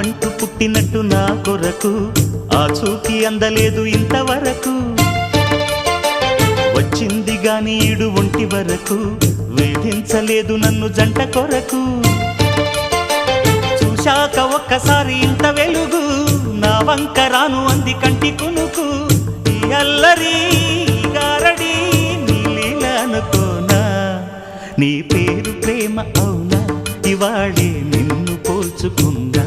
అంటూ పుట్టినట్టు నా కొరకు ఆ చూకి అందలేదు ఇంతవరకు వచ్చింది గాని ఈడు ఒంటి వరకు వేధించలేదు నన్ను జంట కొరకు చూశాక ఒక్కసారి ఇంత వెలుగు నా వంక రాను అంది కంటి కునుకు ఈ అల్లరి గారడి నీలీల అనుకోనా నీ పేరు ప్రేమ అవునా ఇవాళే నిన్ను పోల్చుకుందా